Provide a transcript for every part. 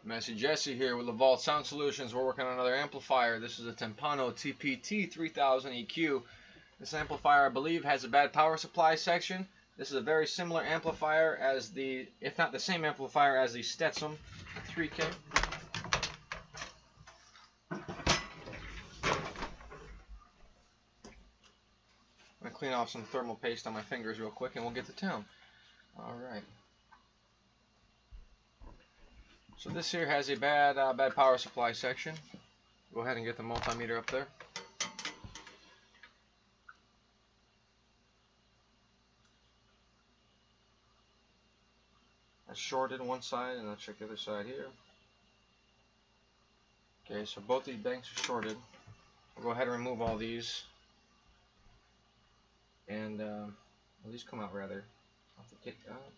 Massey Jesse here with Vault Sound Solutions. We're working on another amplifier. This is a Timpano TPT3000EQ. This amplifier, I believe, has a bad power supply section. This is a very similar amplifier as the, if not the same amplifier as the Stetson 3K. I'm going to clean off some thermal paste on my fingers real quick and we'll get to town. Alright. So this here has a bad power supply section. Go ahead and get the multimeter up there. That's shorted on one side, and I'll check the other side here. Okay, so both these banks are shorted. I'll go ahead and remove all these, and well, these come out rather.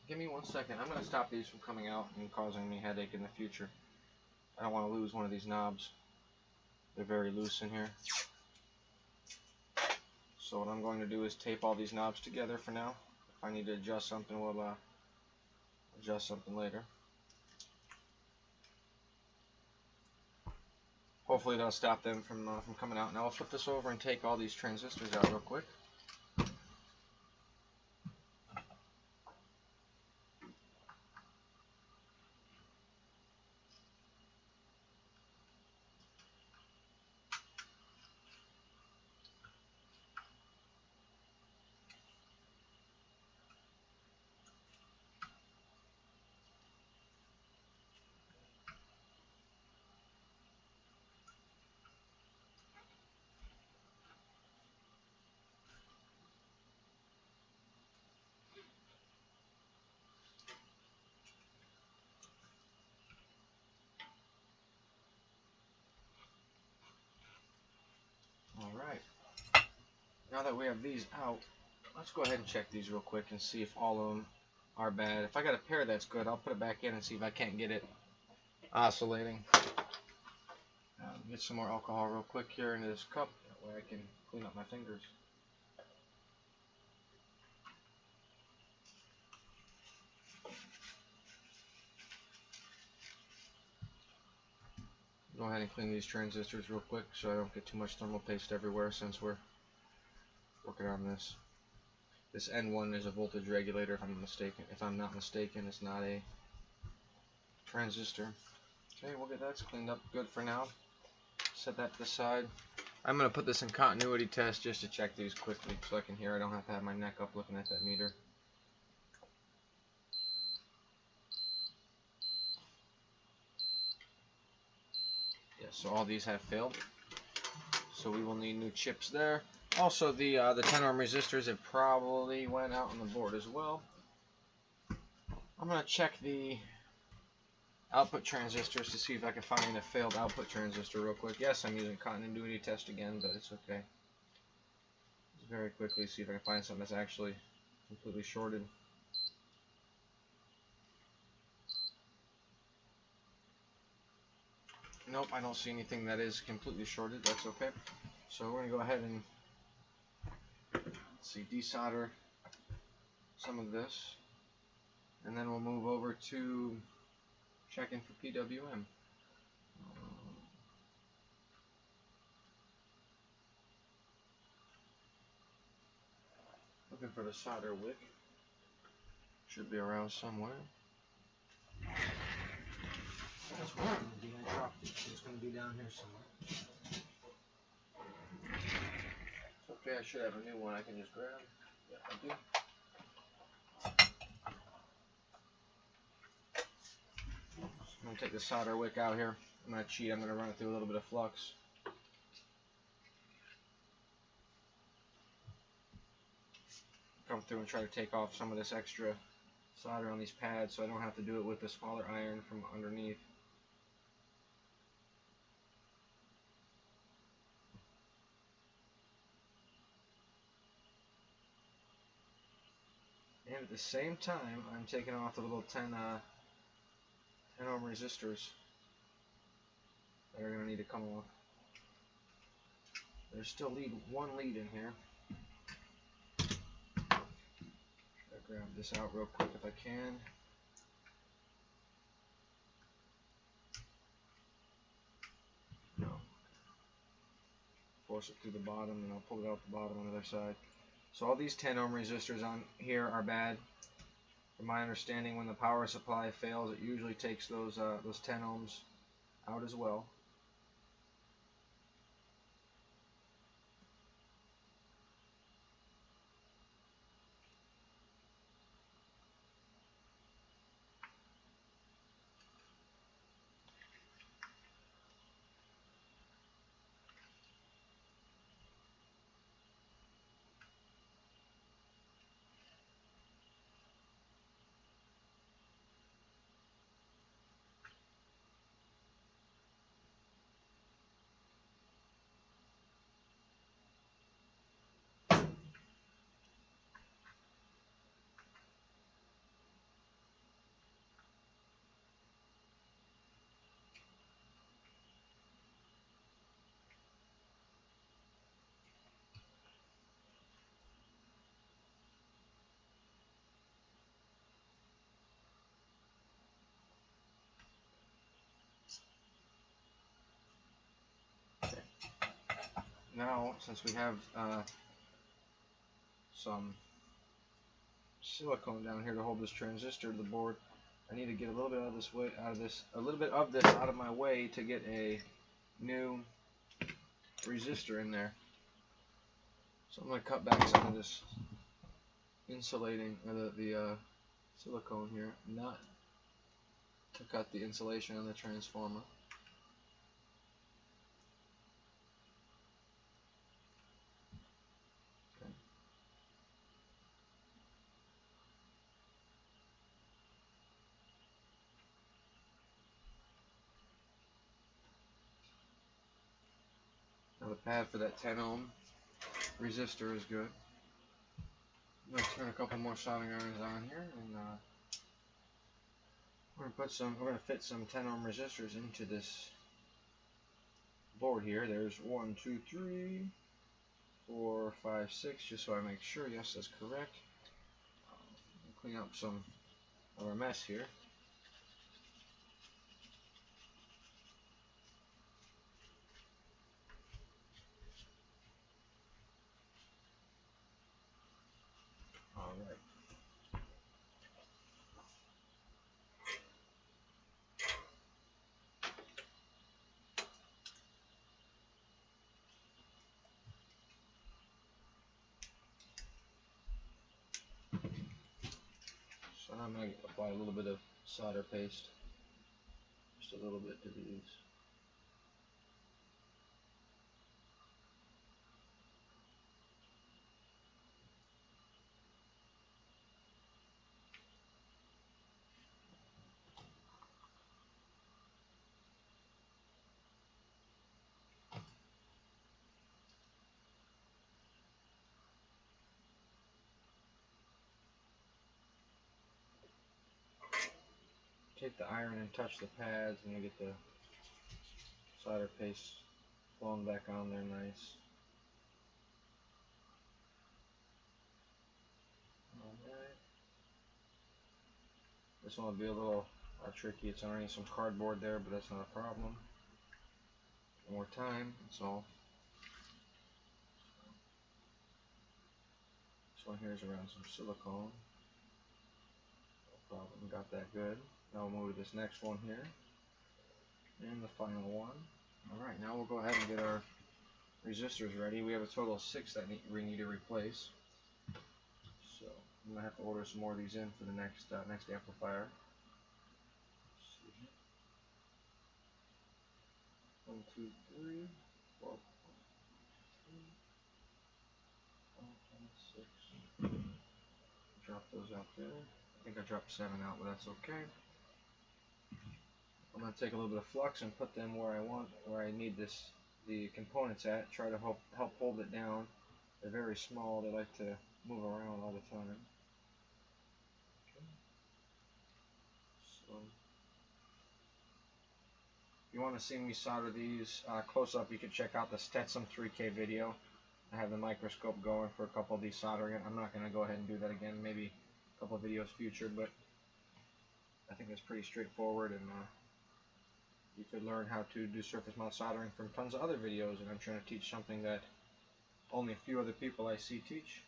Give me 1 second. I'm going to stop these from coming out and causing me headache in the future. I don't want to lose one of these knobs. They're very loose in here. So what I'm going to do is tape all these knobs together for now. If I need to adjust something, we'll adjust something later. Hopefully that'll stop them from coming out. Now I'll flip this over and take all these transistors out real quick. Alright, now that we have these out, let's go ahead and check these real quick and see if all of them are bad. If I got a pair that's good, I'll put it back in and see if I can't get it oscillating. Get some more alcohol real quick here into this cup, that way I can clean up my fingers. Go ahead and clean these transistors real quick so I don't get too much thermal paste everywhere since we're working on this. This N1 is a voltage regulator if I'm mistaken. If I'm not mistaken, it's not a transistor. Okay, we'll get that cleaned up good for now. Set that to the side. I'm going to put this in continuity test just to check these quickly so I can hear. I don't have to have my neck up looking at that meter. So all these have failed, so we will need new chips there. Also, the 10 ohm resistors have probably went out on the board as well. I'm going to check the output transistors to see if I can find a failed output transistor real quick. Yes, I'm using continuity test again, but it's okay. Just very quickly see if I can find something that's actually completely shorted. Nope, I don't see anything that is completely shorted. That's okay. So we're going to go ahead and desolder some of this, and then we'll move over to checking for PWM. Looking for the solder wick. Should be around somewhere. That's where it's going to be. I dropped it. It's going to be down here somewhere. It's okay, I should have a new one I can just grab. Yeah, I do. I'm going to take the solder wick out here. I'm going to cheat. I'm going to run it through a little bit of flux. Come through and try to take off some of this extra solder on these pads so I don't have to do it with the smaller iron from underneath. And at the same time, I'm taking off the little 10 ohm resistors that are going to need to come off. There's still one lead in here. I'll grab this out real quick if I can. force it through the bottom, and I'll pull it out the bottom on the other side. So all these 10 ohm resistors on here are bad. From my understanding, when the power supply fails, it usually takes those 10 ohms out as well. Now, since we have some silicone down here to hold this transistor to the board, I need to get a little bit out of my way to get a new resistor in there. So I'm going to cut back some of this insulating, the silicone here, not to cut the insulation on the transformer. Okay. Now the pad for that 10 ohm resistor is good. I'm going to turn a couple more soldering irons on here, and we're going to fit some 10 ohm resistors into this board here. There's 1, 2, 3, 4, 5, 6, just so I make sure. Yes, that's correct. Clean up some of our mess here. All right. So now I'm going to apply a little bit of solder paste, just a little bit to these. Take the iron and touch the pads, and you get the solder paste flowing back on there nice. Alright. This one will be a little tricky. It's already some cardboard there, but that's not a problem. One more time, that's all. This one here is around some silicone. No problem, got that good. Now we'll move to this next one here. And the final one. Alright, now we'll go ahead and get our resistors ready. We have a total of 6 that we need to replace. So I'm going to have to order some more of these in for the next amplifier. 1, 2, 3, 4, 5, 6. Drop those out there. I think I dropped 7 out, but that's okay. I'm going to take a little bit of flux and put them where I need the components at. Try to help hold it down. They're very small. They like to move around all the time. Okay. So, if you want to see me solder these close up, you can check out the Stetson 3K video. I have the microscope going for a couple of these soldering. I'm not going to go ahead and do that again. Maybe a couple of videos future, but I think it's pretty straightforward, and you could learn how to do surface mount soldering from tons of other videos, and I'm trying to teach something that only a few other people I see teach,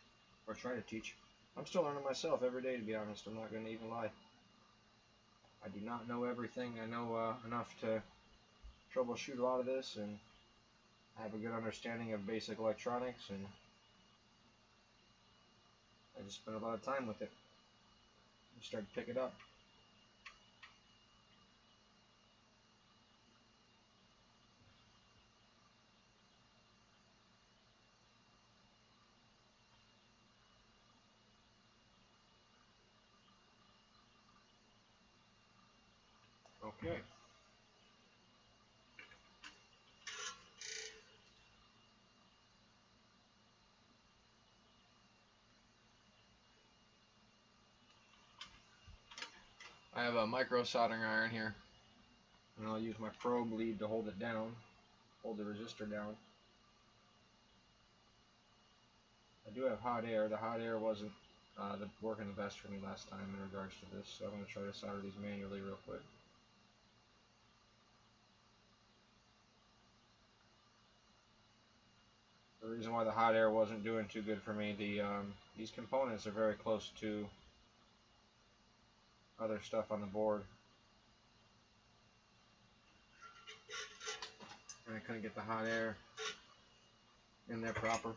or try to teach. I'm still learning myself every day, to be honest. I'm not going to even lie. I do not know everything. I know enough to troubleshoot a lot of this, and I have a good understanding of basic electronics, and I just spent a lot of time with it. I started to pick it up. Okay. I have a micro soldering iron here, and I'll use my probe lead to hold it down, hold the resistor down. I do have hot air. The hot air wasn't working the best for me last time in regards to this, so I'm going to try to solder these manually real quick. The reason why the hot air wasn't doing too good for me, these components are very close to other stuff on the board, and I couldn't get the hot air in there proper.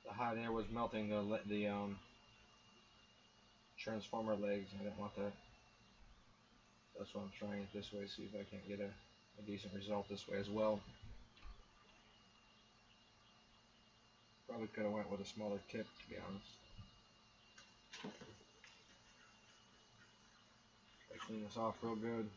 The hot air was melting the transformer legs, and I didn't want that. That's why I'm trying it this way, see if I can't get a decent result this way as well. Probably could have went with a smaller tip, to be honest. I clean this off real good.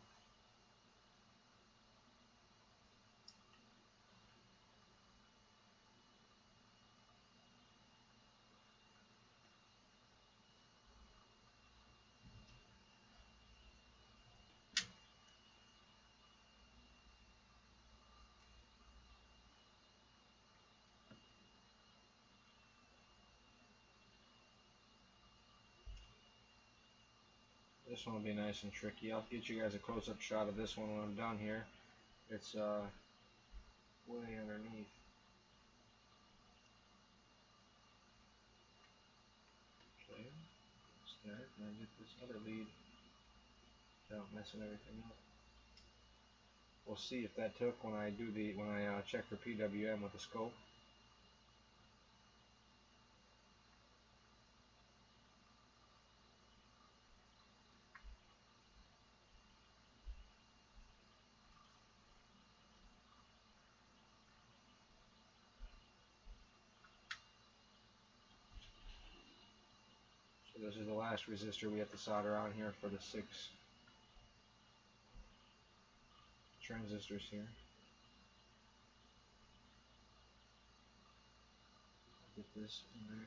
This one will be nice and tricky. I'll get you guys a close-up shot of this one when I'm done here. It's way underneath. Okay, that's that. And I get this other lead without messing everything up. We'll see if that took when I check for PWM with the scope. So this is the last resistor we have to solder on here for the 6 transistors here. Get this in there.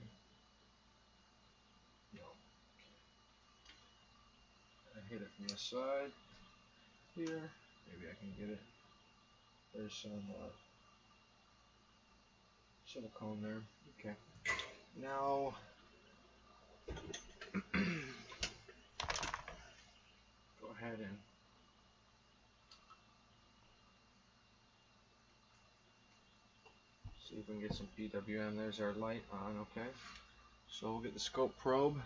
No. I hit it from the side here. Maybe I can get it. There's some silicone there. Okay. Now go ahead and see if we can get some PWM. There's our light on. Okay. So we'll get the scope probe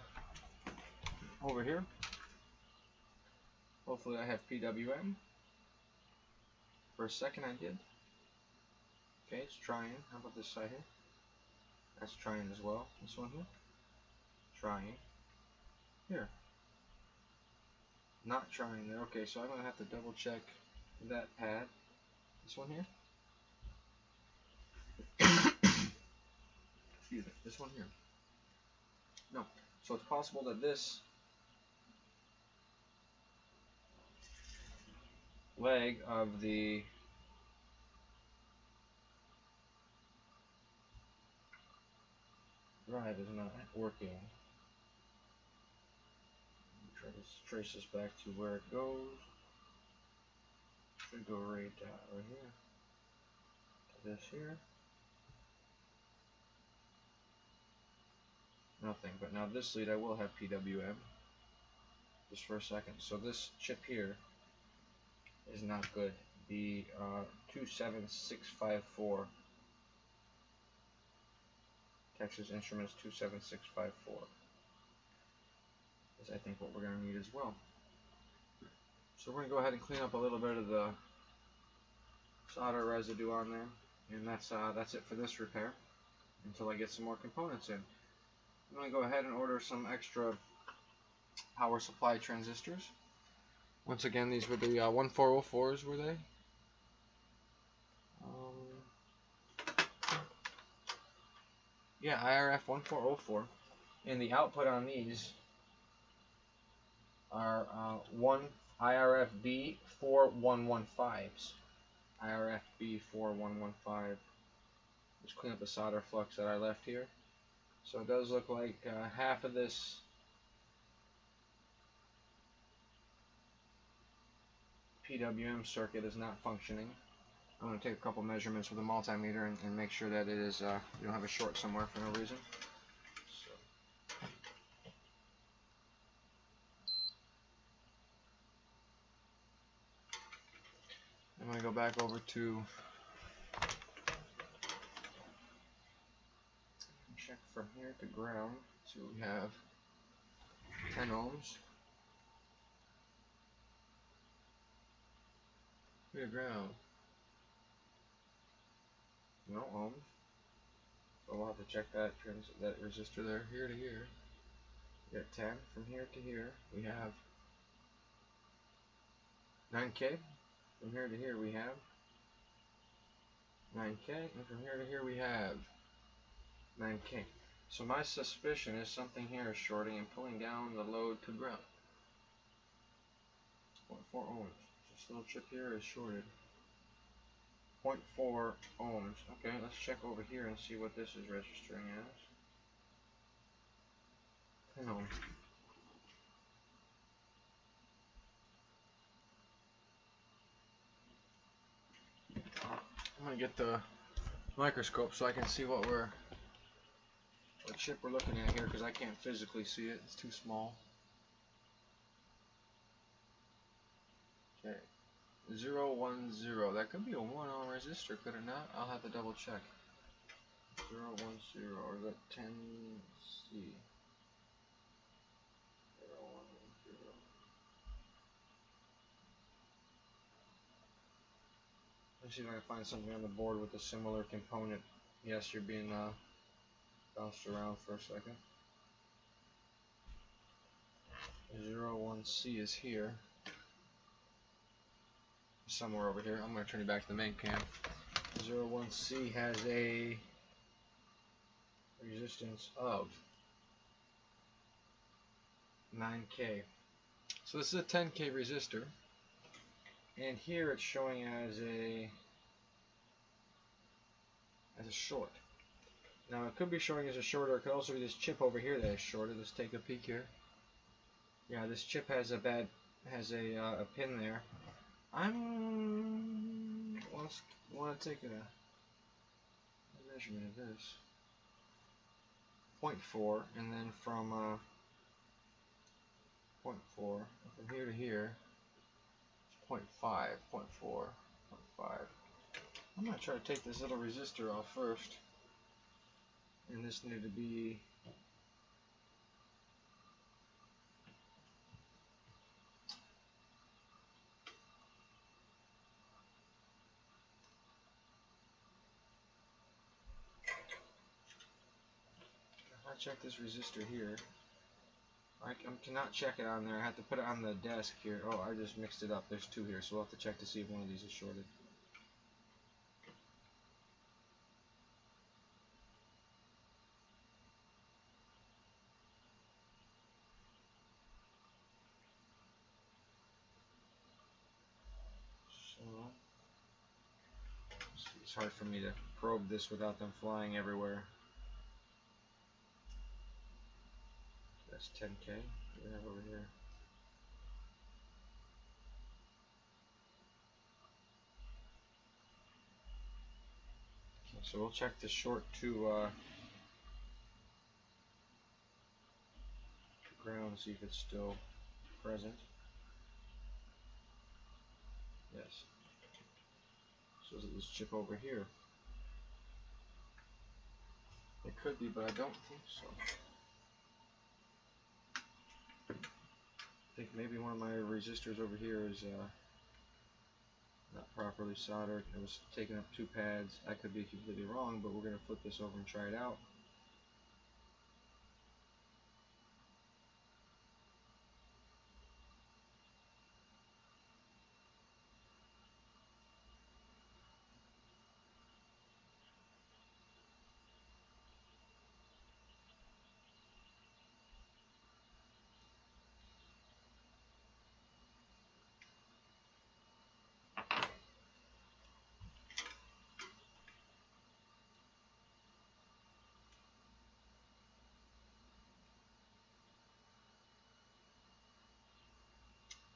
over here. Hopefully I have PWM. For a second I did. Okay, it's trying. How about this side here? That's trying as well. This one here? Trying. Here. Not trying there. Okay, so I'm going to have to double check that pad. This one here? Excuse me, this one here. No. So it's possible that this leg of the drive is not working. Try to trace this back to where it goes. Should go right here to this here. Nothing, but now this lead I will have PWM. Just for a second. So this chip here is not good. The 27654 Texas Instruments 27654 is I think what we're going to need as well. So we're going to go ahead and clean up a little bit of the solder residue on there, and that's it for this repair until I get some more components in. I'm going to go ahead and order some extra power supply transistors. Once again, these were the 1404s, were they? Yeah, IRF 1404, and the output on these are one IRF B4115s. IRF B4115. Just clean up the solder flux that I left here. So it does look like half of this PWM circuit is not functioning. I'm going to take a couple measurements with a multimeter and make sure that it is you don't have a short somewhere for no reason. So. I'm going to go back over to check from here to ground. So we have 10 ohms. Here to ground. No ohms. So we'll have to check that resistor there, here to here. We got 10 from here to here. We have 9K. From here to here we have 9K, and from here to here we have 9K. So my suspicion is something here is shorting and pulling down the load to ground. 0.4 ohms. This little chip here is shorted. 0.4 ohms. Okay, let's check over here and see what this is registering as. 10 ohms. I'm gonna get the microscope so I can see what chip we're looking at here, because I can't physically see it. It's too small. Okay. 010. That could be a 1 ohm resistor, could it not? I'll have to double check. 010, or is that 10C? 010. Let's see if I can find something on the board with a similar component. Yes, you're being bounced around for a second. 01C is here. Somewhere over here. I'm going to turn you back to the main cam. 01C has a resistance of 9K. So this is a 10K resistor, and here it's showing as a short. Now it could be showing as a short, or it could also be this chip over here that is shorted. Let's take a peek here. Yeah, this chip has a pin there. I want to take a measurement of this. 0.4, and then from 0.4 from here to here, it's 0.5, 0.4, 0.5. I'm going to try to take this little resistor off first, and this needed to be I check this resistor here. I cannot check it on there. I have to put it on the desk here. Oh, I just mixed it up. There's two here, so we'll have to check to see if one of these is shorted. It's hard for me to probe this without them flying everywhere. That's 10K. What do we have over here? Okay, so we'll check the short to ground, see if it's still present. Yes. So is it this chip over here? It could be, but I don't think so. I think maybe one of my resistors over here is not properly soldered. It was taking up 2 pads. I could be completely wrong, but we're going to flip this over and try it out.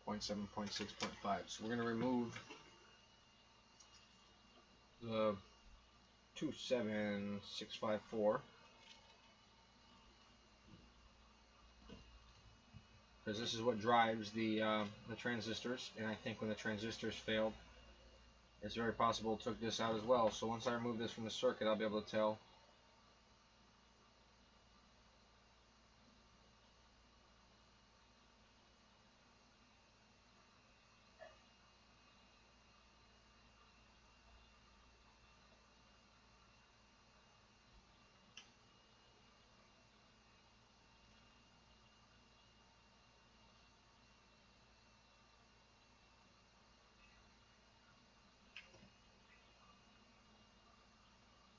.7, .6, .5. So we're going to remove the 27654 because this is what drives the transistors, and I think when the transistors failed, it's very possible it took this out as well. So once I remove this from the circuit, I'll be able to tell.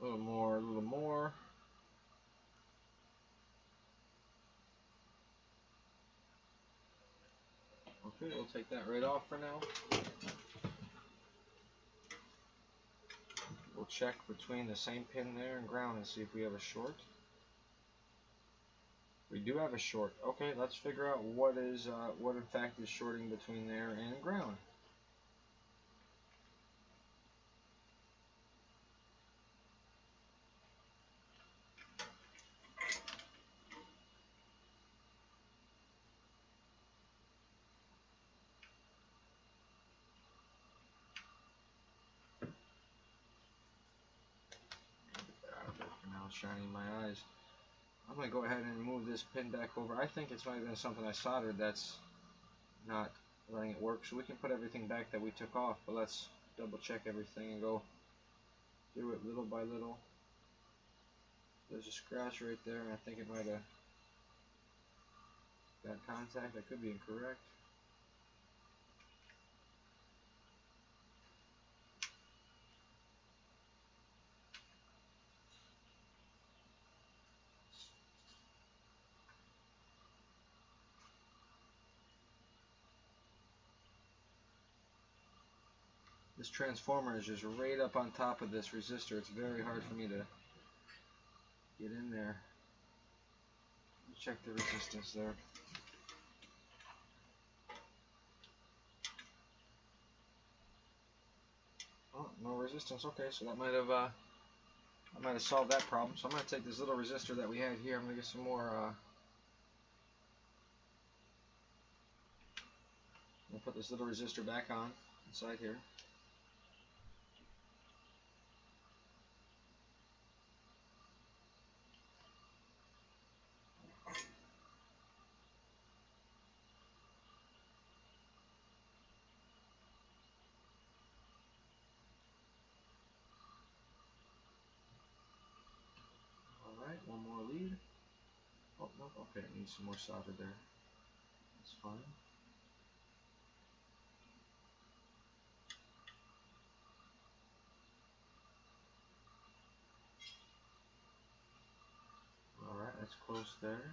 A little more, a little more. Okay, we'll take that right off for now. We'll check between the same pin there and ground and see if we have a short. We do have a short. Okay, let's figure out what in fact is shorting between there and ground. Now it's shining in my eyes. I'm going to go ahead and move this pin back over. I think it's might have been something I soldered that's not letting it work. So we can put everything back that we took off, but let's double check everything and go through it little by little. There's a scratch right there, and I think it might have got contact. I could be incorrect. This transformer is just right up on top of this resistor. It's very hard for me to get in there. Check the resistance there. Oh, no resistance. Okay, so that might have solved that problem. So I'm going to take this little resistor that we had here. I'm going to get some more. I'm going to put this little resistor back on inside here. Alright, one more lead. Oh, no, okay, it needs some more solder there. That's fine. Alright, that's close there.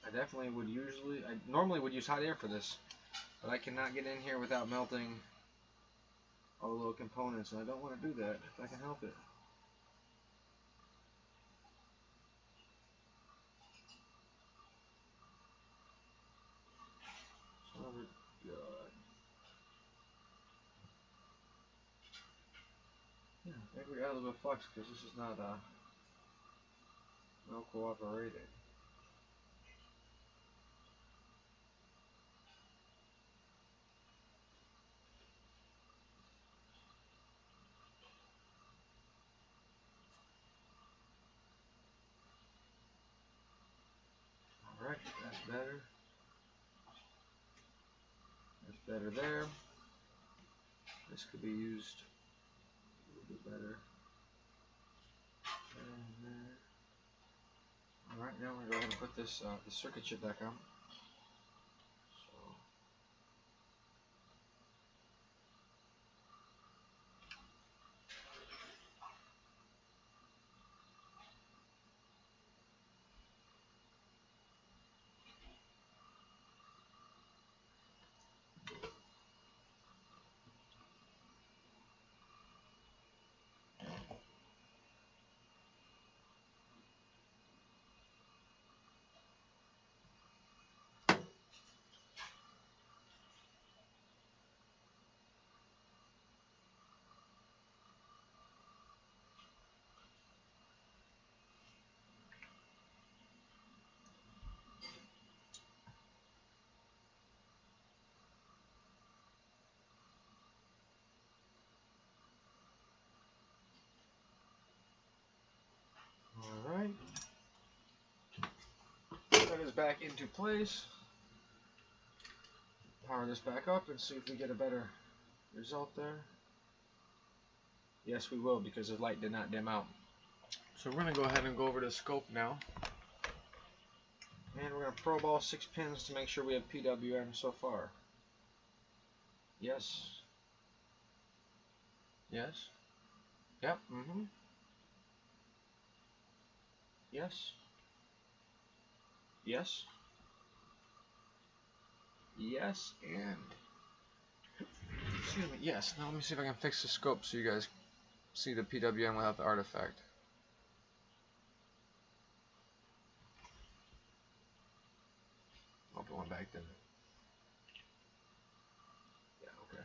I definitely would I normally would use hot air for this, but I cannot get in here without melting all the little components, and I don't want to do that if I can help it. Oh God. Yeah, maybe we got a little bit of flux because this is not no cooperating. Alright, that's better. That's better there. This could be used a little bit better. Alright, now we're going to go ahead and put this the circuit chip back on. Alright. That is back into place. Power this back up and see if we get a better result there. Yes, we will, because the light did not dim out. So we're going to go ahead and go over to the scope now. And we're going to probe all 6 pins to make sure we have PWM so far. Yes. Yes. Yep. Yes. Yes. Yes. And excuse me. Yes. Now let me see if I can fix the scope so you guys see the PWM without the artifact. I'll put one back then. Yeah. Okay.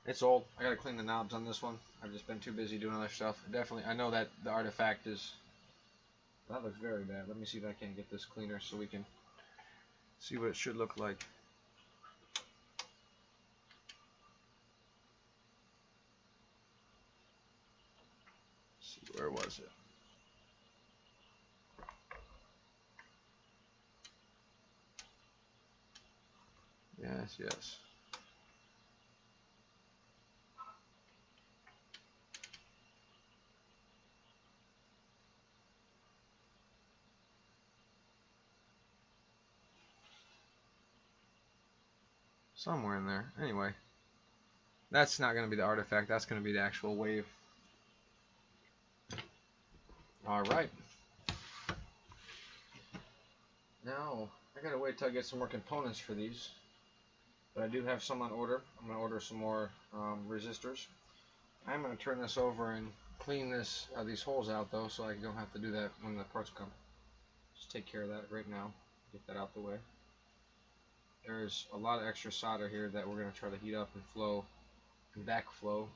It's old. I gotta clean the knobs on this one. I've just been too busy doing other stuff. Definitely, I know that the artifact is. That looks very bad. Let me see if I can get this cleaner so we can see what it should look like. Let's see, where was it? Yes, yes. Somewhere in there. Anyway, that's not going to be the artifact. That's going to be the actual wave. Alright. Now, I gotta wait till I get some more components for these. But I do have some on order. I'm going to order some more resistors. I'm going to turn this over and clean this these holes out though, so I don't have to do that when the parts come. Just take care of that right now. Get that out the way. There's a lot of extra solder here that we're going to try to heat up and flow and backflow.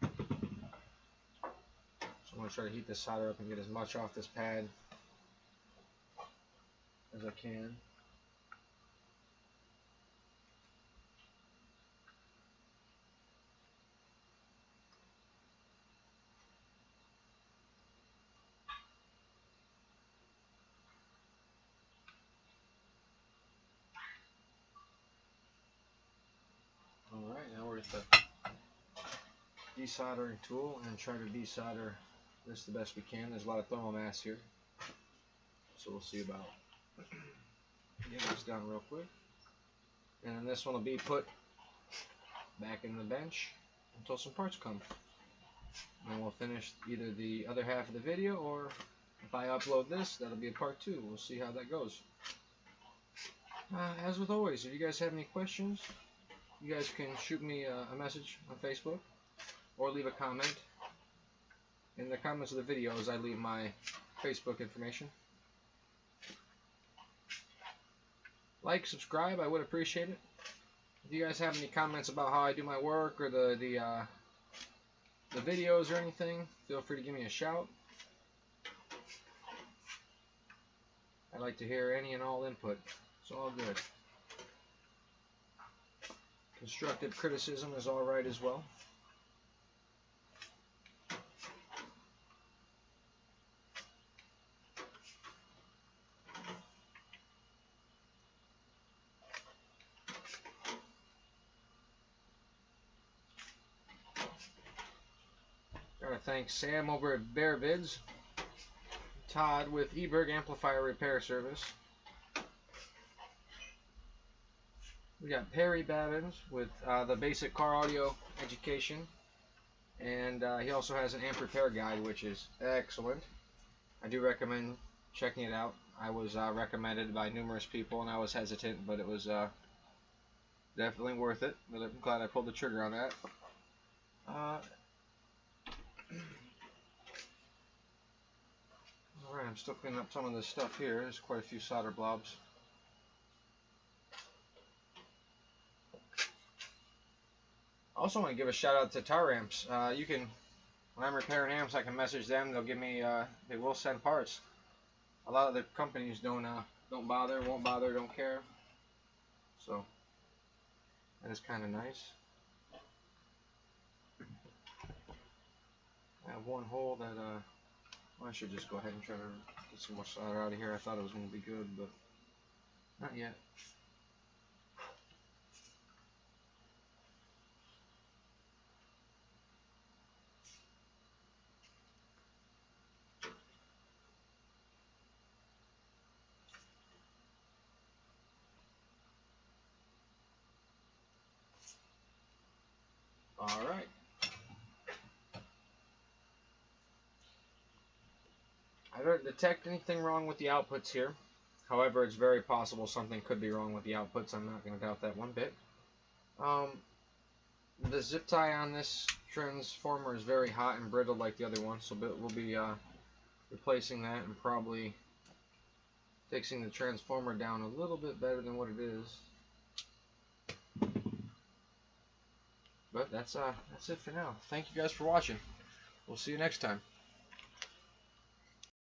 So I'm going to try to heat this solder up and get as much off this pad as I can. Alright, now we're at the desoldering tool and try to desolder this the best we can. There's a lot of thermal mass here, so we'll see about getting this done real quick. And then this one will be put back in the bench until some parts come. And then we'll finish either the other half of the video, or if I upload this, that'll be a part 2. We'll see how that goes. As with always, if you guys have any questions, you guys can shoot me a message on Facebook or leave a comment. In the comments of the videos, I leave my Facebook information. Like, subscribe, I would appreciate it. If you guys have any comments about how I do my work or the videos or anything, feel free to give me a shout. I like to hear any and all input. It's all good. Constructive criticism is alright as well. Gotta thank Sam over at Bear Vids, Todd with eBerg Amplifier Repair Service. We got Perry Babbins with the basic car audio education, and he also has an amp repair guide, which is excellent. I do recommend checking it out. I was recommended by numerous people, and I was hesitant, but it was definitely worth it. But I'm glad I pulled the trigger on that. Alright, I'm still cleaning up some of this stuff here. There's quite a few solder blobs. I also want to give a shout out to Tar Amps. You can, when I'm repairing amps, I can message them. They'll give me, they will send parts. A lot of the companies don't bother, won't bother, don't care. So that is kind of nice. I have one hole that well, I should just go ahead and try to get some more solder out of here. I thought it was going to be good, but not yet. Alright. I don't detect anything wrong with the outputs here. However, it's very possible something could be wrong with the outputs. I'm not going to doubt that one bit. The zip tie on this transformer is very hot and brittle like the other one, so we'll be replacing that and probably fixing the transformer down a little bit better than what it is. But that's it for now. Thank you guys for watching. We'll see you next time.